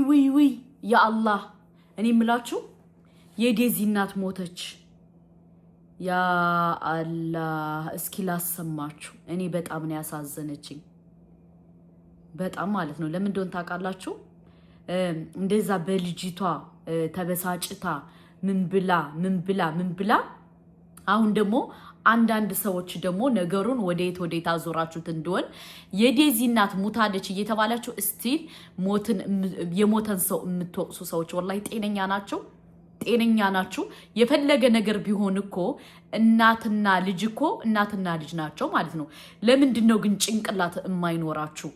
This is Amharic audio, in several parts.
ውይ ያ አላህ እኔ ምላችሁ የዴዚ እናት ሞተች ያ አላህ እስኪ ላሰማችሁ እኔ በጣም ነው ያሳዘነችኝ በጣም ማለት ነው ለምን እንደሆነ ታውቃላችሁ እንደዛ በልጅቷ ተበሳጭታ ምን ብላ አሁን ደግሞ አንዳንድ ሰዎች ደግሞ ነገሩን ወዴት አዞራችሁት እንደሆነ የዴዚ እናት ሙታለች እየተባላችሁ እስቲል የሞተን ሰው የምትወቅሱ ሰዎች ወላሂ ጤነኛ ናቸው የፈለገ ነገር ቢሆን እኮ እናትና ልጅ ናቸው ማለት ነው ለምንድን ነው ግን ጭንቅላት የማይኖራችሁ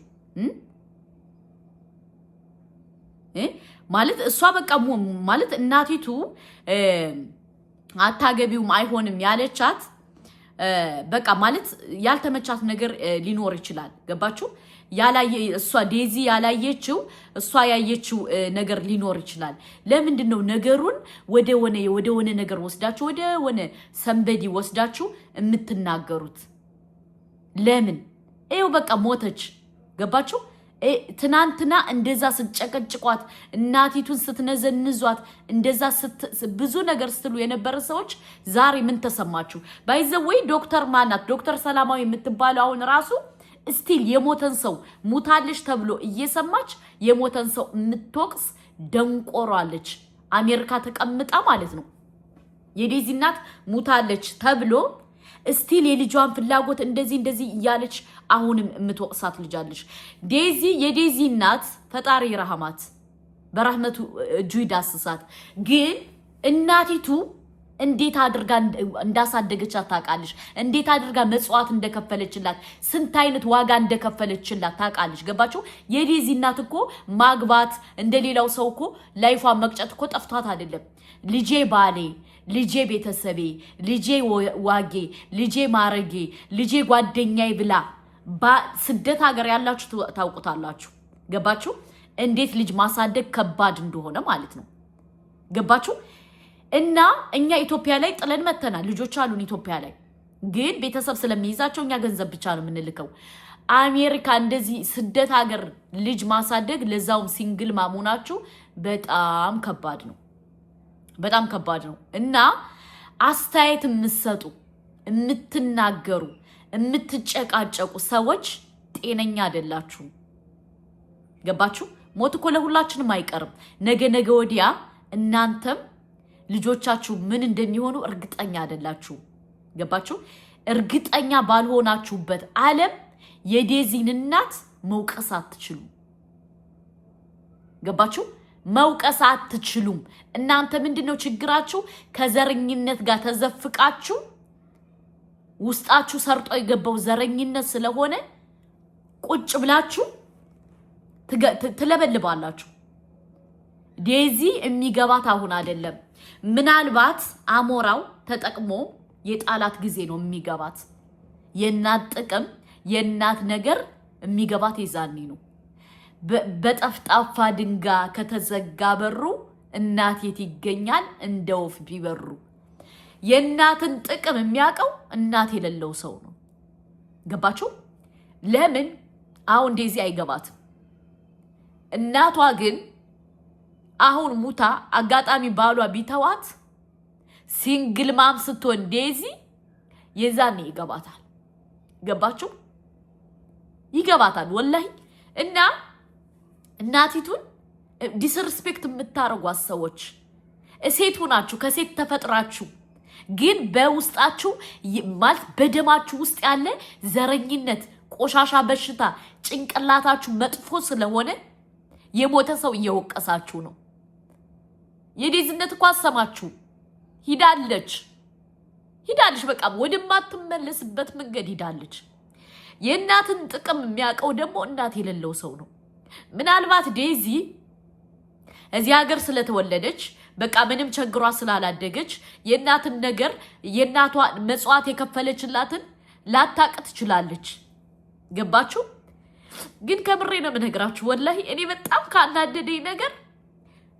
ማለት እሷ በቃ ማለት እናቲቱ አታገቢውም አይሆንም ያለቻት በቃ ማለት ያልተመቻት ነገር ሊኖር ይችላል ገባችሁ እሷ ዴዚ ያላየችው እሷ ያየችው ነገር ሊኖር ይችላል ለምንድን ነው ነገሩን ወደ ነገር ወስዳችሁ ወደ ሰንበዲ ወስዳችሁ የምትናገሩት ለምን ይኸው በቃ ሞተች ገባችሁ ትናንትና እንደዛ ስትጨቀጭቋት እናቲቱን ስትነዘንዟት እንደዛ ብዙ ነገር ስትሉ የነበረ ሰዎች ዛሬ ምን ተሰማችሁ ባይዘወይ ዶክተር ማናት ዶክተር ሰላማዊ የምትባለው አሁን ራሱ ስቲል የሞተን ሰው ሙታለች ተብሎ እየሰማች የሞተን ሰው የምትወቅስ ደንቆራለች አሜሪካ ተቀምጣ ማለት ነው የዴዚ እናት ሙታለች ተብሎ ስቲል የልጇን ፍላጎት እንደዚህ እያለች አሁንም የምትወቅሳት ልጃለች የዴዚ እናት ፈጣሪ ረህማት በረህመቱ እጁ ይዳስሳት ግን እናቲቱ እንዴት አድርጋ እንዳሳደገቻት ታውቃለች እንዴት አድርጋ መጽዋት እንደከፈለችላት ስንት አይነት ዋጋ እንደከፈለችላት ታውቃለች ገባችሁ የዴዚ እናት እኮ ማግባት እንደሌላው ሰው እኮ ላይፏ መቅጨት እኮ ጠፍቷት አይደለም ልጄ ባሌ ልጄ ቤተሰቤ ልጄ ዋጌ ልጄ ማረጌ ልጄ ጓደኛዬ ብላ ስደት ሀገር ያላችሁ ታውቁታላችሁ ገባችሁ እንዴት ልጅ ማሳደግ ከባድ እንደሆነ ማለት ነው ገባችሁ እና እኛ ኢትዮጵያ ላይ ጥለን መተናል ልጆች አሉን ኢትዮጵያ ላይ ግን ቤተሰብ ስለሚይዛቸው እኛ ገንዘብ ብቻ ነው የምንልከው አሜሪካ እንደዚህ ስደት ሀገር ልጅ ማሳደግ ለዛውም ሲንግል ማሙናችሁ በጣም ከባድ ነው እና አስተያየት የምትሰጡ የምትናገሩ የምትጨቃጨቁ ሰዎች ጤነኛ አይደላችሁ ገባችሁ ሞት እኮ ለሁላችንም አይቀርም ነገ ወዲያ እናንተም ልጆቻችሁ ምን እንደሚሆኑ እርግጠኛ አይደላችሁ ገባችሁ እርግጠኛ ባልሆናችሁበት ዓለም የዴዚን እናት መውቀስ አትችሉ ገባችሁ መውቀስ አትችሉም እናንተ ምንድነው ችግራችሁ ከዘረኝነት ጋር ተዘፍቃችሁ ውስጣችሁ ሰርጦ የገባው ዘረኝነት ስለሆነ ቁጭ ብላችሁ ትለበልባላችሁ ዴዚ የሚገባት አሁን አይደለም ምናልባት አሞራው ተጠቅሞ የጣላት ጊዜ ነው የሚገባት የናት ጥቅም የናት ነገር የሚገባት ይዛኒ ነው በጠፍጣፋ ድንጋ ከተዘጋ በሩ እናት የት ይገኛል እንደውፍ ቢበሩ የናትን ጥቅም የሚያቀው እናት የሌለው ሰው ነው ገባችሁ ለምን አሁን ዴዚ አይገባትም እናቷ ግን አሁን ሙታ አጋጣሚ ባሏ ቢተዋት ሲንግል ማም ስትሆን ዴዚ የዛኔ ይገባታል ገባችሁ ይገባታል ወላሂ እና እናቲቱን ዲስሪስፔክት የምታረጓት ሰዎች ሴት ሆናችሁ ከሴት ተፈጥራችሁ ግን በውስጣችሁ ማለት በደማችሁ ውስጥ ያለ ዘረኝነት ቆሻሻ በሽታ ጭንቅላታችሁ መጥፎ ስለሆነ የሞተ ሰው እየወቀሳችሁ ነው የዴዝነት እኮ አሰማችሁ ሂዳለች በቃ ወደማትመለስበት መንገድ ሂዳለች የእናትን ጥቅም የሚያቀው ደግሞ እናት የሌለው ሰው ነው ምናልባት ዴዚ እዚህ ሀገር ስለተወለደች በቃ ምንም ቸግሯ ስላላደገች የእናትን ነገር የእናቷ መጽዋት የከፈለችላትን ላታቅ ትችላለች ገባችሁ ግን ከምሬ ነው የምነግራችሁ ወላሂ እኔ በጣም ካናደደኝ ነገር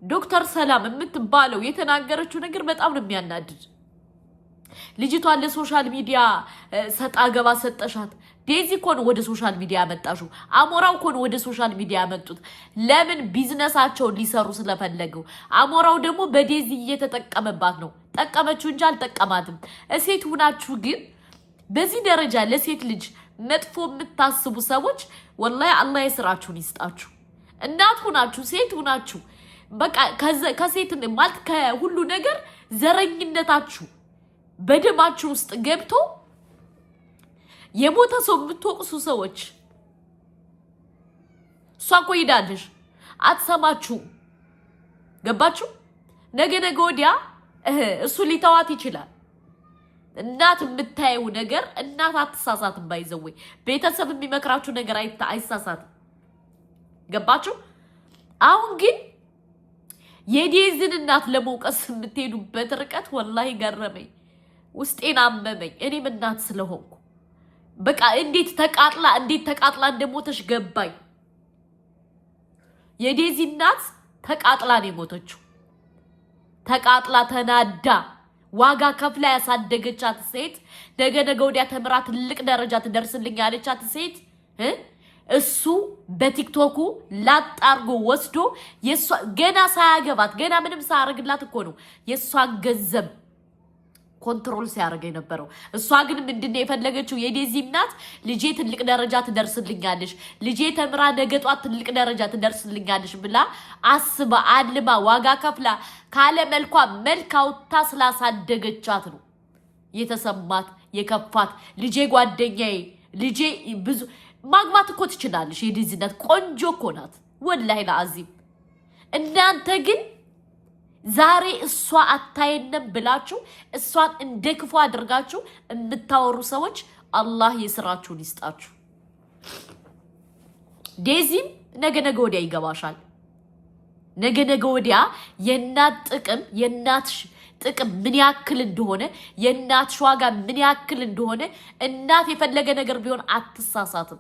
ዶክተር ሰላም የምትባለው የተናገረችው ነገር በጣም ነው የሚያናድድ ልጅቷን ለሶሻል ሚዲያ ሰጣ ገባ ሰጠሻት ዴዚ እኮ ነው ወደ ሶሻል ሚዲያ ያመጣሽው። አሞራው እኮ ነው ወደ ሶሻል ሚዲያ ያመጡት። ለምን? ቢዝነሳቸውን ሊሰሩ ስለፈለገው። አሞራው ደግሞ በዴዚ እየተጠቀመባት ነው። ጠቀመችው እንጂ አልጠቀማትም። ሴት ሁናችሁ ግን በዚህ ደረጃ ለሴት ልጅ መጥፎ የምታስቡ ሰዎች ወላሂ አላህ የስራችሁን ይስጣችሁ። እናት ሁናችሁ ሴት ሁናችሁ በቃ ከሴት ማለት ከሁሉ ነገር ዘረኝነታችሁ በደማችሁ ውስጥ ገብቶ የሞተ ሰው የምትወቅሱ ሰዎች እሷ እኮ ሄዳለሽ አትሰማችሁ። ገባችሁ? ነገ ወዲያ እሱ ሊተዋት ይችላል። እናት የምታየው ነገር እናት አትሳሳትም። ባይዘወይ ቤተሰብ የሚመክራችሁ ነገር አይሳሳትም። ገባችሁ? አሁን ግን የዴዝን እናት ለመውቀስ የምትሄዱበት ርቀት ወላሂ ገረመኝ፣ ውስጤን አመመኝ። እኔም እናት ስለሆንኩ በቃ እንዴት ተቃጥላ እንደሞተች ገባኝ። የዴዚ እናት ተቃጥላ ነው የሞተችው። ተቃጥላ ተናዳ ዋጋ ከፍላ ያሳደገቻት ሴት ነገ ወዲያ ተምራ ትልቅ ደረጃ ትደርስልኝ ያለቻት ሴት እሱ በቲክቶኩ ላጣርጎ ወስዶ ገና ሳያገባት ገና ምንም ሳያረግላት እኮ ነው የሷን ገንዘብ ኮንትሮል ሲያደርግ የነበረው። እሷ ግን ምንድነው የፈለገችው? የዴዚ እናት ልጄ ትልቅ ደረጃ ትደርስልኛለሽ፣ ልጄ ተምራ ነገጧት ትልቅ ደረጃ ትደርስልኛለሽ ብላ አስባ አልማ ዋጋ ከፍላ ካለ መልኳ መልክ አውጥታ ስላሳደገቻት ነው የተሰማት የከፋት። ልጄ ጓደኛዬ ልጄ ብዙ ማግባት እኮ ትችላለሽ። የዴዚ እናት ቆንጆ እኮ ናት ወላሂ ለአዚም። እናንተ ግን ዛሬ እሷ አታየንም ብላችሁ እሷን እንደ ክፉ አድርጋችሁ የምታወሩ ሰዎች አላህ የስራችሁን ይስጣችሁ። ዴዚም ነገ ወዲያ ይገባሻል። ነገ ወዲያ የእናት ጥቅም ምን ያክል እንደሆነ የእናትሽ ዋጋ ምን ያክል እንደሆነ እናት የፈለገ ነገር ቢሆን አትሳሳትም።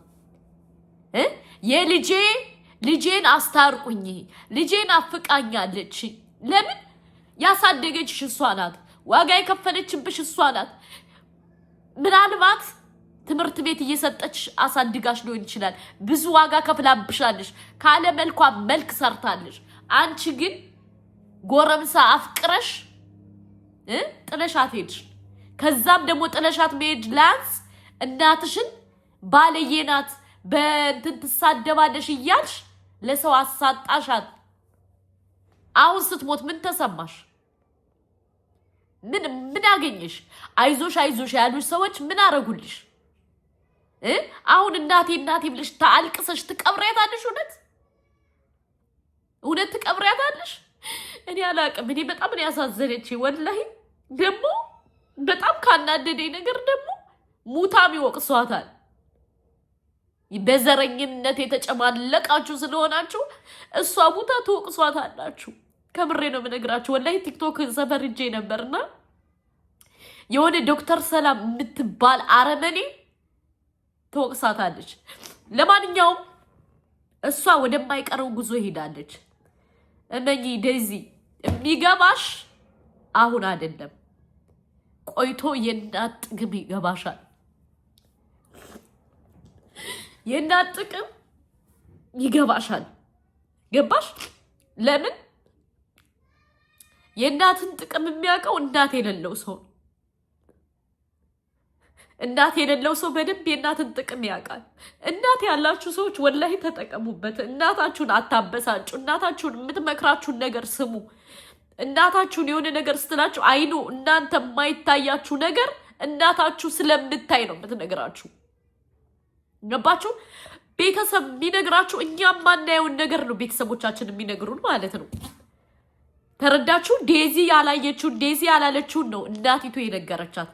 ልጄን አስታርቁኝ፣ ልጄን አፍቃኛለች። ለምን? ያሳደገችሽ እሷ ናት። ዋጋ የከፈለችብሽ እሷ ናት። ምናልባት ትምህርት ቤት እየሰጠች አሳድጋሽ ሊሆን ይችላል። ብዙ ዋጋ ከፍላብሻለሽ። ካለ መልኳ መልክ ሰርታለሽ። አንቺ ግን ጎረምሳ አፍቅረሽ ጥለሻት ሄድሽ። ከዛም ደግሞ ጥለሻት መሄድ ላንስ እናትሽን ባለየ ናት በእንትን ትሳደባለሽ እያልሽ ለሰው አሳጣሻት። አሁን ስትሞት ምን ተሰማሽ? ምን አገኘሽ? አይዞሽ ያሉሽ ሰዎች ምን አረጉልሽ? አሁን እናቴ ብለሽ ታልቅሰሽ ትቀብሪያታለሽ? እውነት ትቀብሪያታለሽ? እኔ አላቅም። እኔ በጣም ነው ያሳዘነች ወላሂ። ደግሞ በጣም ካናደደኝ ነገር ደግሞ ሙታም ይወቅሷታል። በዘረኝነት የተጨማለቃችሁ ስለሆናችሁ እሷ ሙታ ትወቅሷታላችሁ። ከምሬ ነው የምነግራችሁ። ወላሂ ቲክቶክ ሰፈር ሂጄ ነበርና የሆነ ዶክተር ሰላም የምትባል አረመኔ ትወቅሳታለች። ለማንኛውም እሷ ወደማይቀረው ጉዞ ሄዳለች። እነኚህ ዴዚ የሚገባሽ አሁን አይደለም፣ ቆይቶ የእናት ጥቅም ይገባሻል። የእናት ጥቅም ይገባሻል። ገባሽ? ለምን? የእናትን ጥቅም የሚያውቀው እናት የሌለው ሰው። እናት የሌለው ሰው በደንብ የእናትን ጥቅም ያውቃል። እናት ያላችሁ ሰዎች ወላሂ ተጠቀሙበት። እናታችሁን አታበሳጩ። እናታችሁን የምትመክራችሁን ነገር ስሙ። እናታችሁን የሆነ ነገር ስትላችሁ አይኑ እናንተ የማይታያችሁ ነገር እናታችሁ ስለምታይ ነው የምትነግራችሁ። ገባችሁ? ቤተሰብ የሚነግራችሁ እኛ ማናየውን ነገር ነው ቤተሰቦቻችን የሚነግሩን ማለት ነው። ተረዳችሁ? ዴዚ ያላየችውን ዴዚ ያላለችውን ነው እናቲቱ የነገረቻት።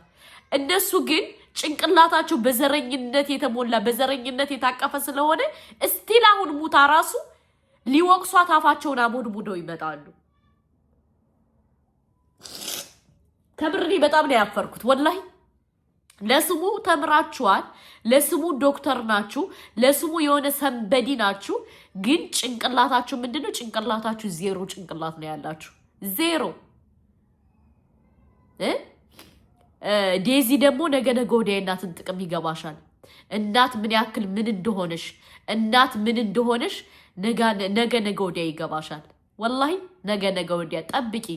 እነሱ ግን ጭንቅላታቸው በዘረኝነት የተሞላ በዘረኝነት የታቀፈ ስለሆነ እስቲል አሁን ሙታ ራሱ ሊወቅሷት አፋቸውን አሞድሙደው ይመጣሉ። ተምሬ በጣም ነው ያፈርኩት ወላሂ። ለስሙ ተምራችኋል፣ ለስሙ ዶክተር ናችሁ፣ ለስሙ የሆነ ሰንበዲ ናችሁ። ግን ጭንቅላታችሁ ምንድነው? ጭንቅላታችሁ ዜሮ ጭንቅላት ነው ያላችሁ፣ ዜሮ። ዴዚ ደግሞ ነገ ወዲያ የእናትን ጥቅም ይገባሻል። እናት ምን ያክል ምን እንደሆነሽ እናት ምን እንደሆነሽ ነገ ወዲያ ይገባሻል። ወላሂ ነገ ወዲያ ጠብቂ።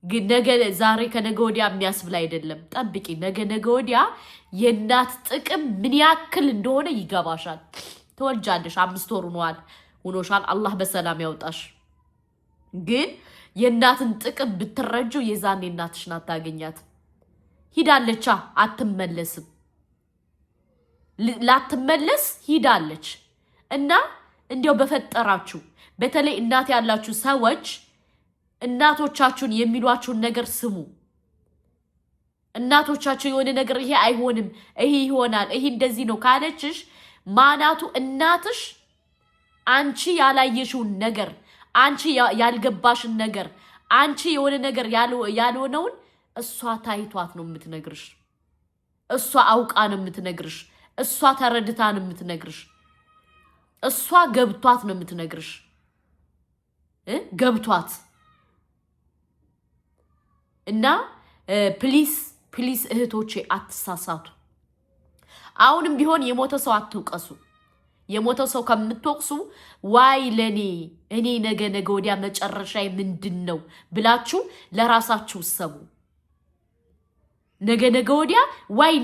ግን ነገ ዛሬ ከነገ ወዲያ የሚያስብል አይደለም። ጠብቂ። ነገ ወዲያ የእናት ጥቅም ምን ያክል እንደሆነ ይገባሻል። ትወልጃለሽ። 5 ወር ሆኖሻል። አላህ በሰላም ያውጣሽ። ግን የእናትን ጥቅም ብትረጁ የዛኔ እናትሽን አታገኛት። ሂዳለቻ፣ አትመለስም። ላትመለስ ሂዳለች። እና እንዲያው በፈጠራችሁ በተለይ እናት ያላችሁ ሰዎች እናቶቻችሁን የሚሏችሁን ነገር ስሙ። እናቶቻችሁ የሆነ ነገር ይሄ አይሆንም፣ ይሄ ይሆናል፣ ይሄ እንደዚህ ነው ካለችሽ ማናቱ እናትሽ አንቺ ያላየሽውን ነገር አንቺ ያልገባሽን ነገር አንቺ የሆነ ነገር ያልሆነውን እሷ ታይቷት ነው የምትነግርሽ። እሷ አውቃ ነው የምትነግርሽ። እሷ ተረድታ ነው የምትነግርሽ። እሷ ገብቷት ነው የምትነግርሽ። ገብቷት እና ፕሊስ እህቶቼ አትሳሳቱ። አሁንም ቢሆን የሞተ ሰው አትውቀሱ። የሞተ ሰው ከምትወቅሱ ዋይ ለኔ እኔ ነገ ወዲያ መጨረሻዬ ምንድነው ብላችሁ ለራሳችሁ ሰሙ። ነገ ወዲያ ዋይ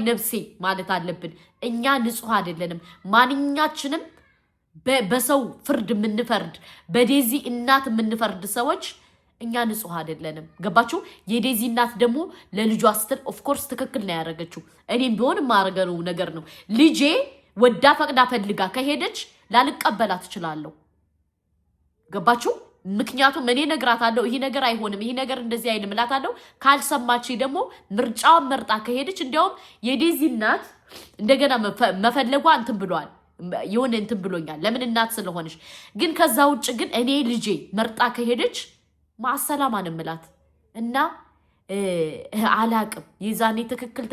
ነፍሴ ማለት አለብን። እኛ ንጹህ አይደለንም። ማንኛችንም በሰው ፍርድ የምንፈርድ በዴዚ እናት የምንፈርድ ሰዎች እኛ ንጹህ አይደለንም። ገባችሁ? የዴዚ እናት ደግሞ ለልጇ ስትል ኦፍኮርስ ትክክል ነው ያደረገችው። እኔም ቢሆን የማደርገው ነገር ነው። ልጄ ወዳ ፈቅዳ ፈልጋ ከሄደች ላልቀበላት እችላለሁ። ገባችሁ? ምክንያቱም እኔ ነግራታለሁ፣ ይሄ ነገር አይሆንም፣ ይሄ ነገር እንደዚህ አይልም እላታለሁ። ካልሰማች ደግሞ ምርጫውን መርጣ ከሄደች እንዲያውም የዴዚ እናት እንደገና መፈለጓ እንትን ብሏል፣ የሆነ እንትን ብሎኛል። ለምን እናት ስለሆነች። ግን ከዛ ውጭ ግን እኔ ልጄ መርጣ ከሄደች ማሰላማ ነው የምላት እና አላቅም የዛኔ ትክክል